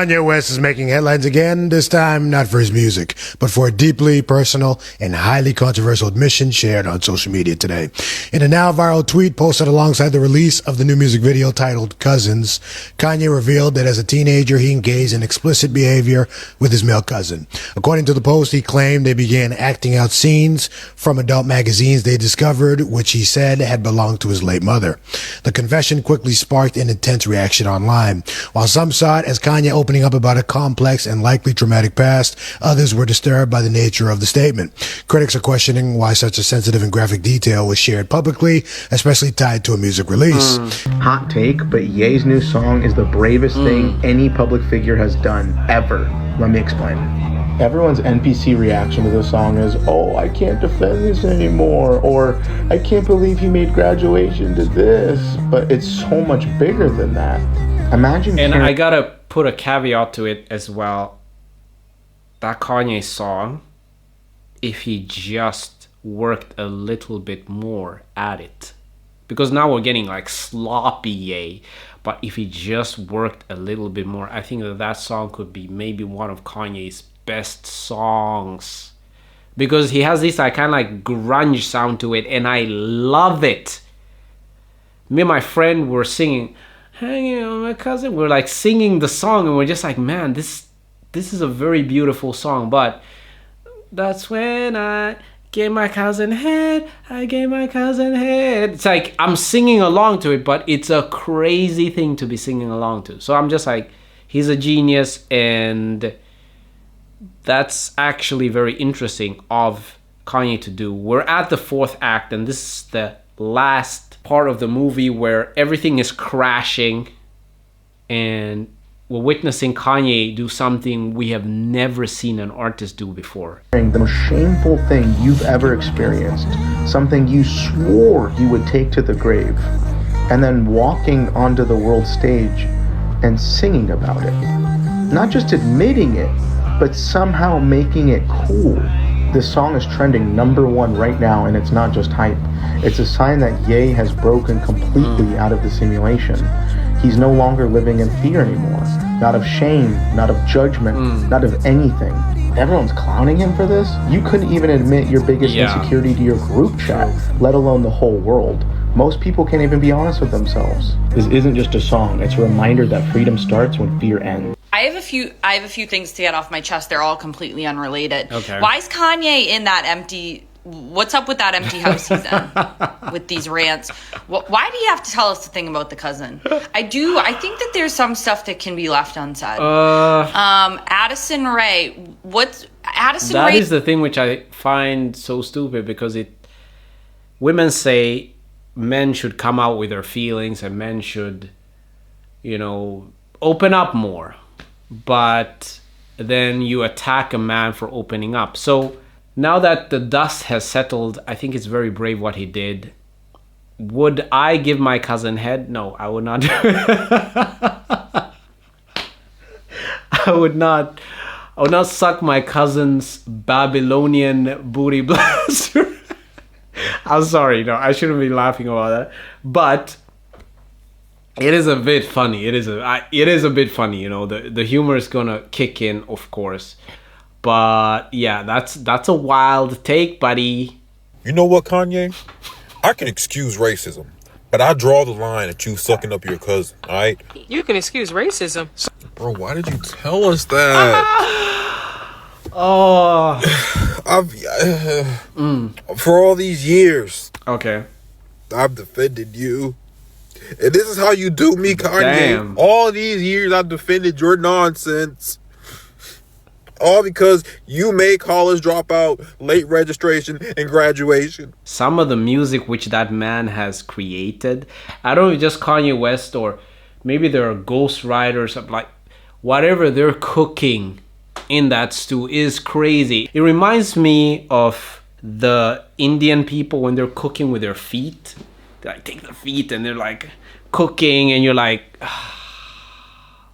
Kanye West is making headlines again, this time not for his music, but for a deeply personal and highly controversial admission shared on social media today. In a now viral tweet posted alongside the release of the new music video titled Cousins, Kanye revealed that as a teenager he engaged in explicit behavior with his male cousin. According to the post, he claimed they began acting out scenes from adult magazines they discovered, which he said had belonged to his late mother. The confession quickly sparked an intense reaction online. While some saw it as Kanye opening up about a complex and likely traumatic past, others were disturbed by the nature of the statement. Critics are questioning why such a sensitive and graphic detail was shared publicly, especially tied to a music release. Hot take, but Ye's new song is the bravest thing any public figure has done, ever. Let me explain. Everyone's NPC reaction to this song is, oh, I can't defend this anymore, or I can't believe he made graduation to this, but it's so much bigger than that. Imagine. And I gotta put a caveat to it as well. That Kanye song, if he just worked a little bit more at it, because now we're getting like sloppy Ye, but if he just worked a little bit more, I think that song could be maybe one of Kanye's best songs, because he has this kind of like grunge sound to it, and I love it. Me and my friend were singing, hanging on my cousin, we're like singing the song, and we're just like, man, this is a very beautiful song. But that's when I gave my cousin head, I gave my cousin head. It's like I'm singing along to it, but it's a crazy thing to be singing along to. So I'm just like, he's a genius, and that's actually very interesting of Kanye to do. We're at the fourth act, and this is the last part of the movie where everything is crashing, and we're witnessing Kanye do something we have never seen an artist do before. The most shameful thing you've ever experienced, something you swore you would take to the grave, and then walking onto the world stage and singing about it. Not just admitting it, but somehow making it cool. This song is trending #1 right now, and it's not just hype. It's a sign that Ye has broken completely out of the simulation. He's no longer living in fear anymore. Not of shame, not of judgment, not of anything. Everyone's clowning him for this. You couldn't even admit your biggest insecurity to your group chat, let alone the whole world. Most people can't even be honest with themselves. This isn't just a song. It's a reminder that freedom starts when fear ends. I have a few things to get off my chest. They're all completely unrelated. Okay. Why is Kanye in that empty? What's up with that empty house he's in with these rants? Why do you have to tell us the thing about the cousin? I think that there's some stuff that can be left unsaid. Addison Rae. What's Addison Rae? That is the thing which I find so stupid, because women say men should come out with their feelings and men should, open up more. But then you attack a man for opening up. So now that the dust has settled, I think it's very brave what he did. Would I give my cousin head? No, I would not. I would not suck my cousin's Babylonian booty blaster. I'm sorry, no, I shouldn't be laughing about that. But it is a bit funny. It is a bit funny, the humor is gonna kick in, of course. But yeah, that's a wild take, buddy. You know what, Kanye? I can excuse racism, but I draw the line at you sucking up your cousin, all right? You can excuse racism. Bro, why did you tell us that? For all these years, okay, I've defended you. And this is how you do me, Kanye. Damn. All these years I've defended your nonsense. All because you made college dropout, late registration, and graduation. Some of the music which that man has created, I don't know if just Kanye West, or maybe there are ghostwriters, like whatever they're cooking in that stew is crazy. It reminds me of the Indian people when they're cooking with their feet. They like take their feet and they're like cooking, and you're like,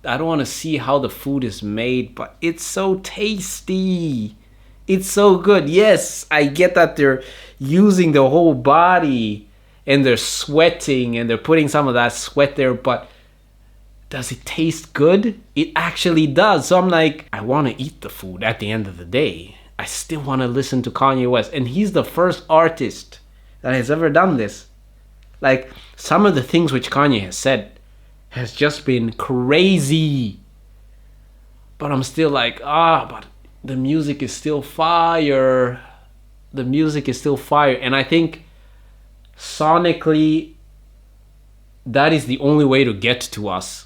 I don't want to see how the food is made, but it's so tasty. It's so good. Yes, I get that they're using the whole body and they're sweating and they're putting some of that sweat there, but does it taste good? It actually does. So I'm like, I want to eat the food at the end of the day. I still want to listen to Kanye West. And he's the first artist that has ever done this. Like, some of the things which Kanye has said has just been crazy. But I'm still like, but the music is still fire. The music is still fire. And I think sonically, that is the only way to get to us.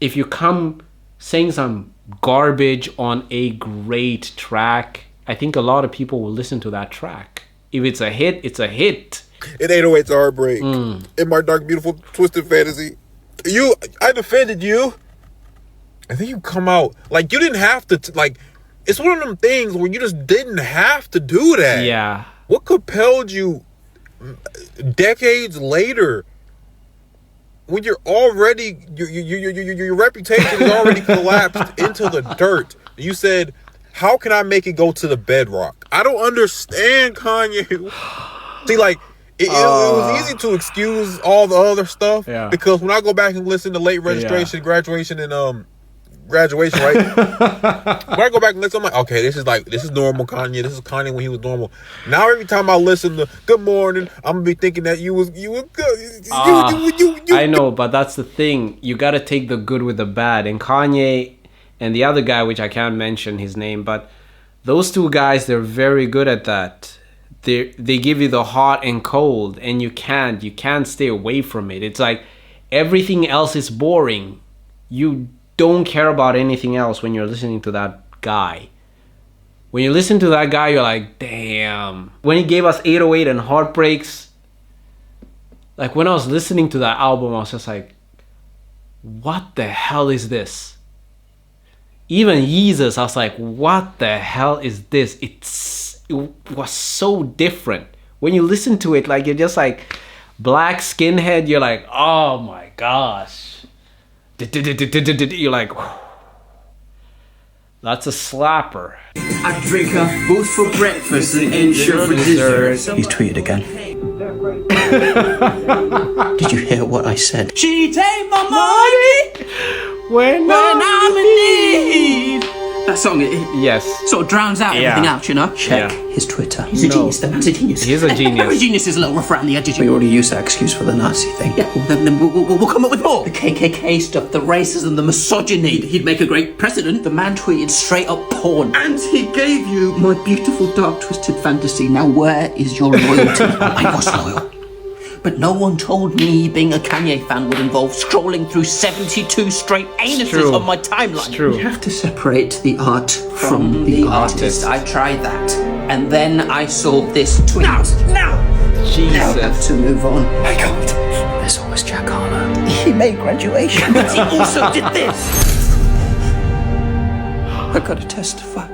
If you come saying some garbage on a great track, I think a lot of people will listen to that track. If it's a hit, it's a hit. In 808's Heartbreak. In My Dark, Beautiful, Twisted Fantasy. I defended you. And then you come out. Like, you didn't have to, like, it's one of them things where you just didn't have to do that. Yeah. What compelled you decades later, when you're already, your reputation is already collapsed into the dirt? You said, how can I make it go to the bedrock? I don't understand, Kanye. See, like, it was easy to excuse all the other stuff. Yeah. Because when I go back and listen to late registration, graduation, and graduation, right? When I go back and listen, I'm like, okay, this is normal Kanye. This is Kanye when he was normal. Now every time I listen to Good Morning, I'm gonna be thinking that you was good. I know, but that's the thing. You gotta take the good with the bad. And Kanye and the other guy, which I can't mention his name, but those two guys, they're very good at that. They give you the hot and cold, and you can't stay away from it. It's like everything else is boring. You don't care about anything else when you're listening to that guy. When you listen to that guy, you're like, damn. When he gave us 808 and Heartbreaks, like when I was listening to that album, I was just like, what the hell is this? Even Jesus, I was like, what the hell is this? It was so different. When you listen to it, like, you're just like, black skinhead, you're like, oh my gosh. You're like, that's a slapper. I drink a boost for breakfast and ensure for dessert. He's tweeted again. Did you hear what I said? She take my money When I'm in need. That song, yes, sort of drowns out everything else, you know? Check his Twitter. He's a genius. The man's a genius. He's a genius. Every genius is a little rough around the edges. We already used that excuse for the Nazi thing. Yeah, well, then we'll come up with more. The KKK stuff, the racism, the misogyny. He'd make a great president. The man tweeted straight up porn. And he gave you my beautiful dark twisted fantasy. Now where is your loyalty? I was loyal. But no one told me being a Kanye fan would involve scrolling through 72 straight anuses on my timeline. It's true. You have to separate the art from the artist. I tried that. And then I saw this tweet. Now! Jesus. I have to move on. I can't. There's always Jack Harlow. He made graduation, but he also did this. I gotta testify.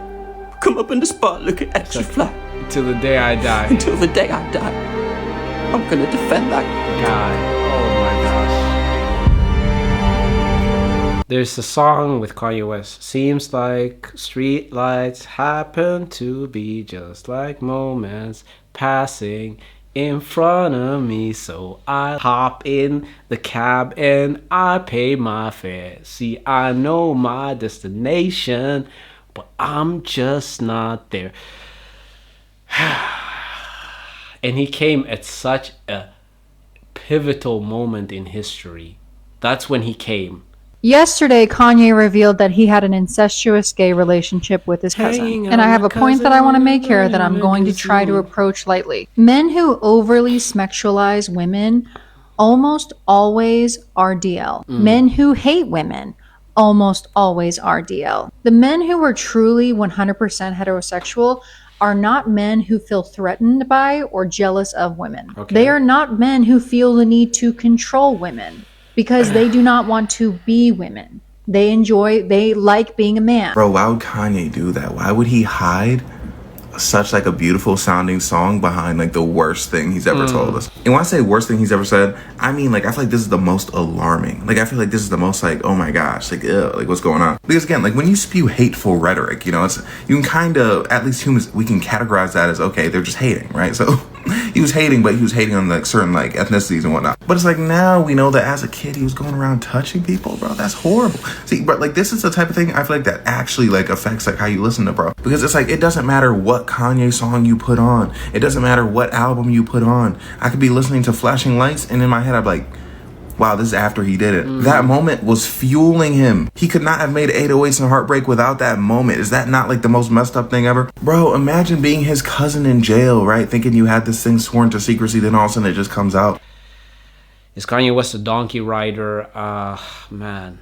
Come up in the spot, look at extra flat. Till the day I die. Until the day I die. I'm gonna defend that God. Oh my gosh. There's a song with Kanye West. Seems like street lights happen to be just like moments passing in front of me. So I hop in the cab and I pay my fare. See, I know my destination, but I'm just not there. And he came at such a pivotal moment in history. That's when he came. Yesterday, Kanye revealed that he had an incestuous gay relationship with his cousin. And I have a point that I want to make here that I'm going to try to approach lightly. Men who overly sexualize women almost always are DL. Men who hate women almost always are DL. The men who are truly 100% heterosexual are not men who feel threatened by or jealous of women. Okay. They are not men who feel the need to control women because they do not want to be women. They like being a man. Bro, why would Kanye do that? Why would he hide such like a beautiful sounding song behind like the worst thing he's ever told us? And when I say worst thing he's ever said, I mean like I feel like this is the most alarming. Like I feel like this is the most like, oh my gosh, like ew, like what's going on? Because again, like when you spew hateful rhetoric, you know, it's you can kind of, at least humans, we can categorize that as okay, they're just hating, right? So he was hating, but he was hating on like certain like ethnicities and whatnot. But it's like now we know that as a kid he was going around touching people, bro. That's horrible. See, but like this is the type of thing I feel like that actually like affects like how you listen to bro. Because it's like it doesn't matter what Kanye song you put on. It doesn't matter what album you put on. I could be listening to Flashing Lights and in my head I'm like, wow, this is after he did it. That moment was fueling him. He could not have made 808s and Heartbreak without that moment. Is that not like the most messed up thing ever? Bro, imagine being his cousin in jail, right? Thinking you had this thing sworn to secrecy, then all of a sudden it just comes out. Is Kanye West a donkey rider? Man.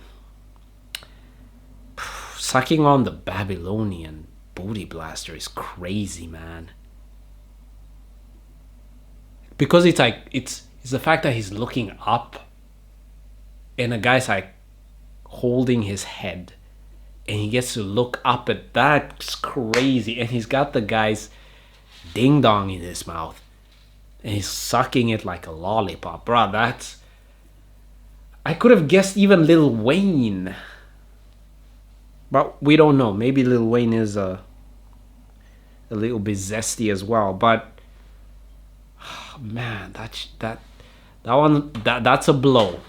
Sucking on the Babylonian booty blaster is crazy, man. Because it's like, it's the fact that he's looking up and a guy's like holding his head and he gets to look up at that's crazy. And he's got the guy's ding dong in his mouth and he's sucking it like a lollipop. Bro, that's... I could have guessed even Lil Wayne. But we don't know. Maybe Lil Wayne is a little bit zesty as well. But man, that's a blow.